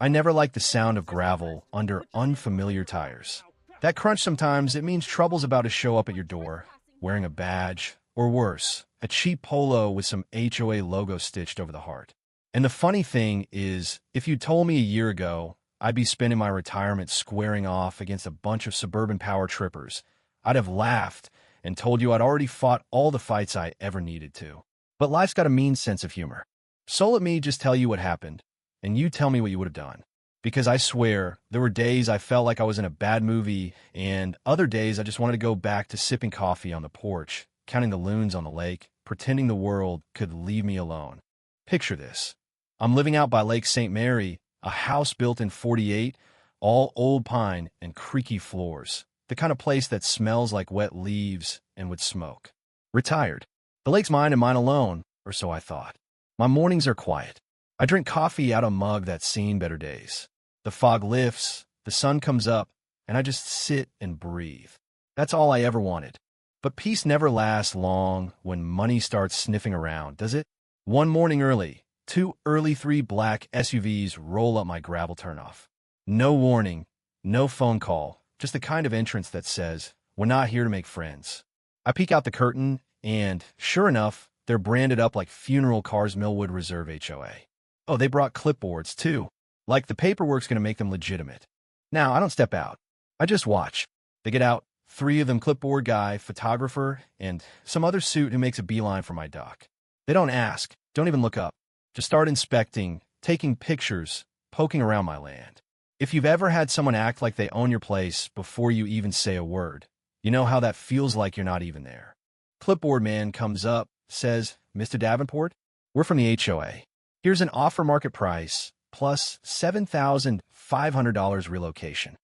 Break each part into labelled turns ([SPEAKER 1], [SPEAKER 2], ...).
[SPEAKER 1] I never like the sound of gravel under unfamiliar tires. That crunch sometimes, it means trouble's about to show up at your door, wearing a badge, or worse, a cheap polo with some HOA logo stitched over the heart. And the funny thing is, if you told me a year ago I'd be spending my retirement squaring off against a bunch of suburban power trippers, I'd have laughed and told you I'd already fought all the fights I ever needed to. But life's got a mean sense of humor. So let me just tell you what happened, and you tell me what you would have done. Because I swear, there were days I felt like I was in a bad movie, and other days I just wanted to go back to sipping coffee on the porch, counting the loons on the lake, pretending the world could leave me alone. Picture this. I'm living out by Lake St. Mary, a house built in '48, all old pine and creaky floors, the kind of place that smells like wet leaves and would smoke. Retired. The lake's mine and mine alone, or so I thought. My mornings are quiet. I drink coffee out of a mug that's seen better days. The fog lifts, the sun comes up, and I just sit and breathe. That's all I ever wanted. But peace never lasts long when money starts sniffing around, does it? One morning early, two early 3 black SUVs roll up my gravel turnoff. No warning, no phone call, just the kind of entrance that says, "We're not here to make friends." I peek out the curtain, and sure enough, they're branded up like funeral cars Millwood Reserve HOA. Oh, they brought clipboards, too. Like the paperwork's going to make them legitimate. Now, I don't step out. I just watch. They get out, 3 of them clipboard guy, photographer, and some other suit who makes a beeline for my dock. They don't ask, don't even look up. Just start inspecting, taking pictures, poking around my land. If you've ever had someone act like they own your place before you even say a word, you know how that feels like you're not even there. Clipboard man comes up, says, "Mr. Davenport, we're from the HOA. Here's an offer market price, plus $7,500 relocation.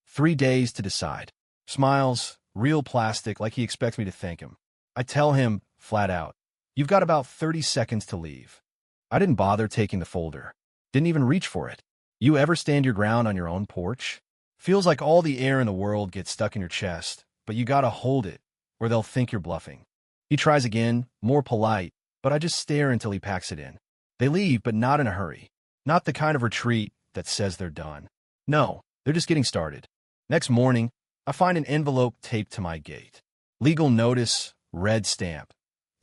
[SPEAKER 1] 3 days to decide." Smiles, real plastic, like he expects me to thank him. I tell him, flat out, "You've got about 30 seconds to leave." I didn't bother taking the folder. Didn't even reach for it. You ever stand your ground on your own porch? Feels like all the air in the world gets stuck in your chest, but you gotta hold it, or they'll think you're bluffing. He tries again, more polite, but I just stare until he packs it in. They leave, but not in a hurry. Not the kind of retreat that says they're done. No, they're just getting started. Next morning, I find an envelope taped to my gate. Legal notice, red stamp.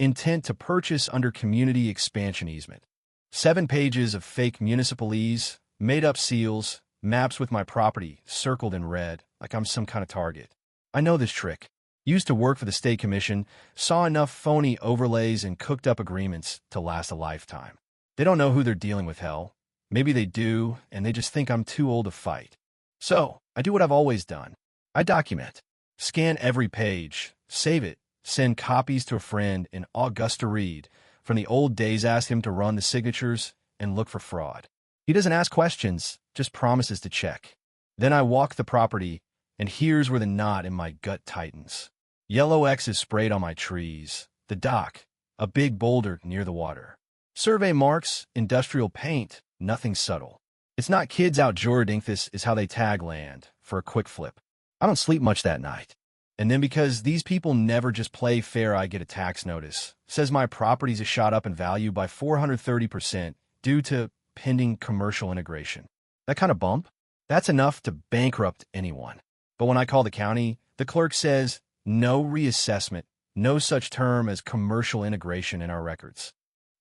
[SPEAKER 1] Intent to purchase under community expansion easement. 7 pages of fake municipalese, made-up seals, maps with my property circled in red, like I'm some kind of target. I know this trick. Used to work for the state commission, saw enough phony overlays and cooked-up agreements to last a lifetime. They don't know who they're dealing with, hell. Maybe they do, and they just think I'm too old to fight. So, I do what I've always done. I document. Scan every page, save it, send copies to a friend in Augusta Reed. From the old days, ask him to run the signatures and look for fraud. He doesn't ask questions, just promises to check. Then I walk the property, and here's where the knot in my gut tightens. Yellow X is sprayed on my trees. The dock, a big boulder near the water. Survey marks, industrial paint, nothing subtle. It's not kids out jorading, this is how they tag land, for a quick flip. I don't sleep much that night. And then because these people never just play fair, I get a tax notice. Says my properties are shot up in value by 430% due to pending commercial integration. That kind of bump? That's enough to bankrupt anyone. But when I call the county, the clerk says, no reassessment, no such term as commercial integration in our records.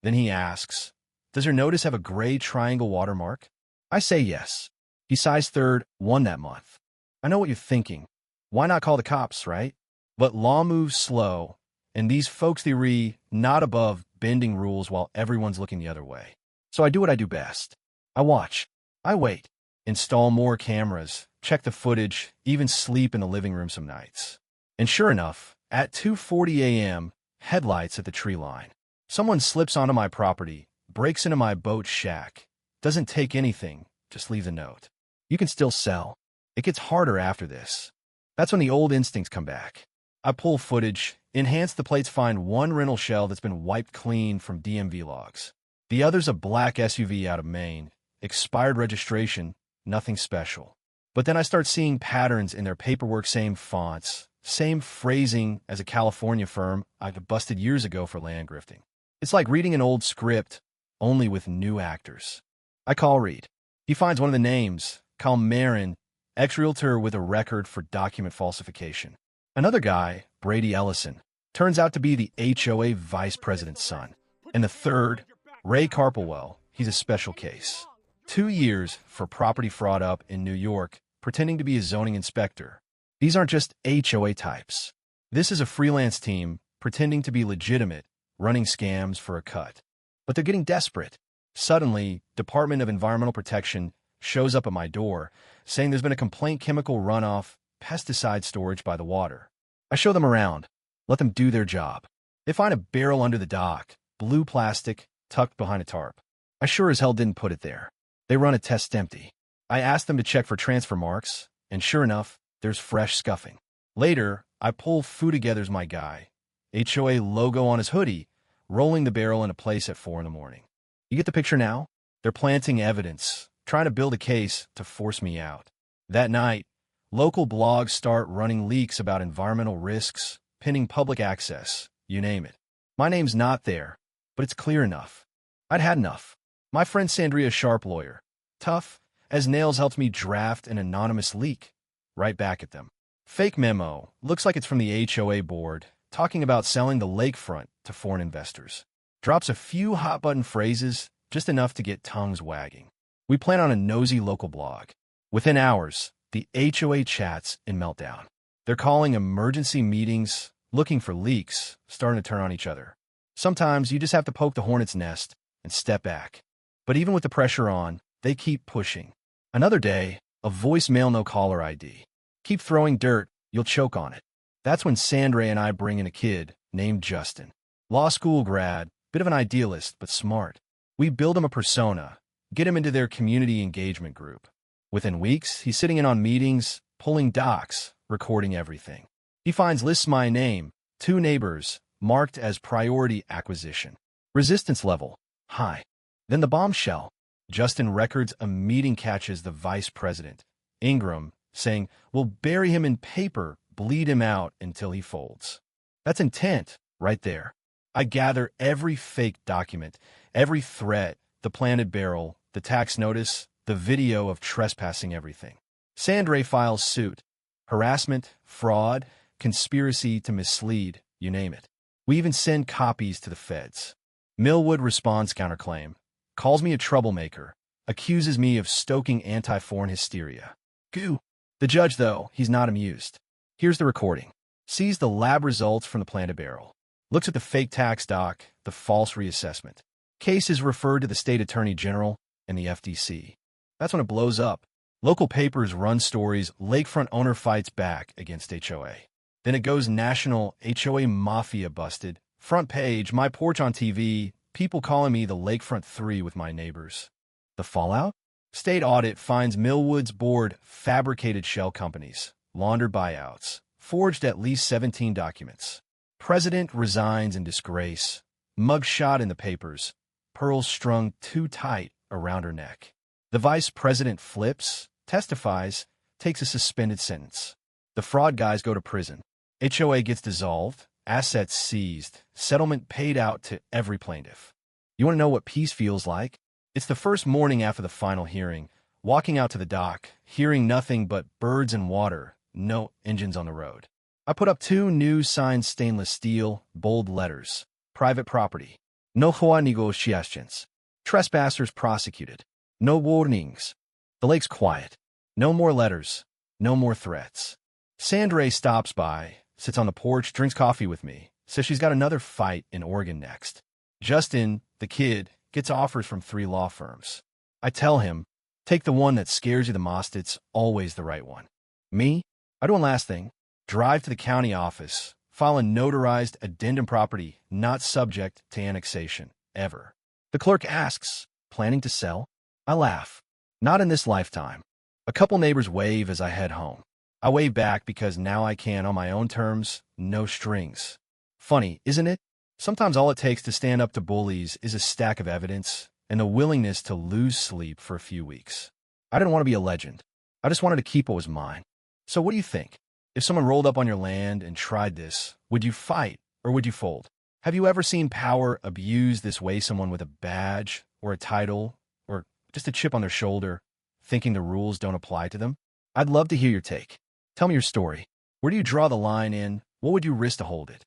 [SPEAKER 1] Then he asks, does your notice have a gray triangle watermark? I say yes. He size third, won that month. I know what you're thinking. Why not call the cops, right? But law moves slow, and these folks, they not above bending rules while everyone's looking the other way. So I do what I do best. I watch. I wait. Install more cameras, check the footage, even sleep in the living room some nights. And sure enough, at 2:40 a.m., headlights at the tree line. Someone slips onto my property, breaks into my boat shack, doesn't take anything, just leaves a note. You can still sell. It gets harder after this. That's when the old instincts come back. I pull footage, enhance the plates, find one rental shell that's been wiped clean from DMV logs. The other's a black SUV out of Maine, expired registration, nothing special. But then I start seeing patterns in their paperwork, same fonts, same phrasing as a California firm I've busted years ago for land grifting. It's like reading an old script, only with new actors. I call Reed. He finds one of the names, Cal Marin, ex-realtor with a record for document falsification. Another guy, Brady Ellison, turns out to be the HOA vice president's son. And the third, Ray Carpelwell, he's a special case. 2 years for property fraud up in New York, pretending to be a zoning inspector. These aren't just HOA types. This is a freelance team pretending to be legitimate, running scams for a cut. But they're getting desperate. Suddenly, Department of Environmental Protection shows up at my door, saying there's been a complaint chemical runoff, pesticide storage by the water. I show them around, let them do their job. They find a barrel under the dock, blue plastic, tucked behind a tarp. I sure as hell didn't put it there. They run a test empty. I ask them to check for transfer marks, and sure enough, there's fresh scuffing. Later, I pull Food Together's my guy, HOA logo on his hoodie, rolling the barrel into place at 4 in the morning. You get the picture now? They're planting evidence, trying to build a case to force me out. That night, local blogs start running leaks about environmental risks, pinning public access, you name it. My name's not there, but it's clear enough. I'd had enough. My friend Sandria Sharp, lawyer, tough as nails, helped me draft an anonymous leak. Right back at them. Fake memo, looks like it's from the HOA board, talking about selling the lakefront to foreign investors. Drops a few hot-button phrases, just enough to get tongues wagging. We plan on a nosy local blog. Within hours, the HOA chats in meltdown. They're calling emergency meetings, looking for leaks, starting to turn on each other. Sometimes you just have to poke the hornet's nest and step back. But even with the pressure on, they keep pushing. Another day, a voicemail, no caller ID. Keep throwing dirt, you'll choke on it. That's when Sandra and I bring in a kid named Justin. Law school grad, bit of an idealist, but smart. We build him a persona, get him into their community engagement group. Within weeks, he's sitting in on meetings, pulling docs, recording everything. He lists my name, 2 neighbors, marked as priority acquisition. Resistance level, high. Then the bombshell. Justin records a meeting, catches the vice president, Ingram, saying, "We'll bury him in paper, bleed him out until he folds." That's intent, right there. I gather every fake document, every threat, the planted barrel, the tax notice, the video of trespassing, everything. Sandra files suit. Harassment, fraud, conspiracy to mislead, you name it. We even send copies to the feds. Millwood responds counterclaim, calls me a troublemaker, accuses me of stoking anti-foreign hysteria. Goo. The judge, though, he's not amused. Here's the recording. Sees the lab results from the planted barrel. Looks at the fake tax doc, the false reassessment. Case is referred to the state attorney general and the FTC. That's when it blows up. Local papers run stories, lakefront owner fights back against HOA. Then it goes national, HOA mafia busted. Front page, my porch on TV, people calling me the Lakefront 3 with my neighbors. The fallout? State audit finds Millwood's board fabricated shell companies, laundered buyouts, forged at least 17 documents. President resigns in disgrace, mugshot in the papers, pearls strung too tight around her neck. The vice president flips, testifies, takes a suspended sentence. The fraud guys go to prison. HOA gets dissolved, assets seized, settlement paid out to every plaintiff. You want to know what peace feels like? It's the first morning after the final hearing, walking out to the dock, hearing nothing but birds and water, no engines on the road. I put up 2 new signed stainless steel, bold letters. Private property. No HOA negotiations. Trespassers prosecuted. No warnings. The lake's quiet. No more letters. No more threats. Sandra stops by, sits on the porch, drinks coffee with me, says she's got another fight in Oregon next. Justin, the kid, gets offers from 3 law firms. I tell him, take the one that scares you the most, it's always the right one. Me? I do one last thing. Drive to the county office, file a notarized addendum, property not subject to annexation, ever. The clerk asks, planning to sell? I laugh. Not in this lifetime. A couple neighbors wave as I head home. I wave back because now I can, on my own terms, no strings. Funny, isn't it? Sometimes all it takes to stand up to bullies is a stack of evidence and the willingness to lose sleep for a few weeks. I didn't want to be a legend. I just wanted to keep what was mine. So what do you think? If someone rolled up on your land and tried this, would you fight or would you fold? Have you ever seen power abused this way? Someone with a badge or a title or just a chip on their shoulder thinking the rules don't apply to them? I'd love to hear your take. Tell me your story. Where do you draw the line in? What would you risk to hold it?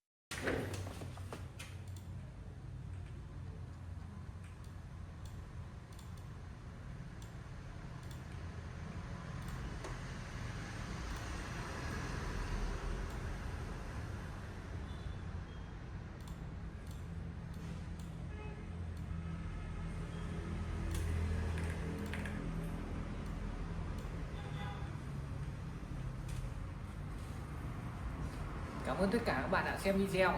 [SPEAKER 2] Cảm ơn tất cả các bạn đã xem video.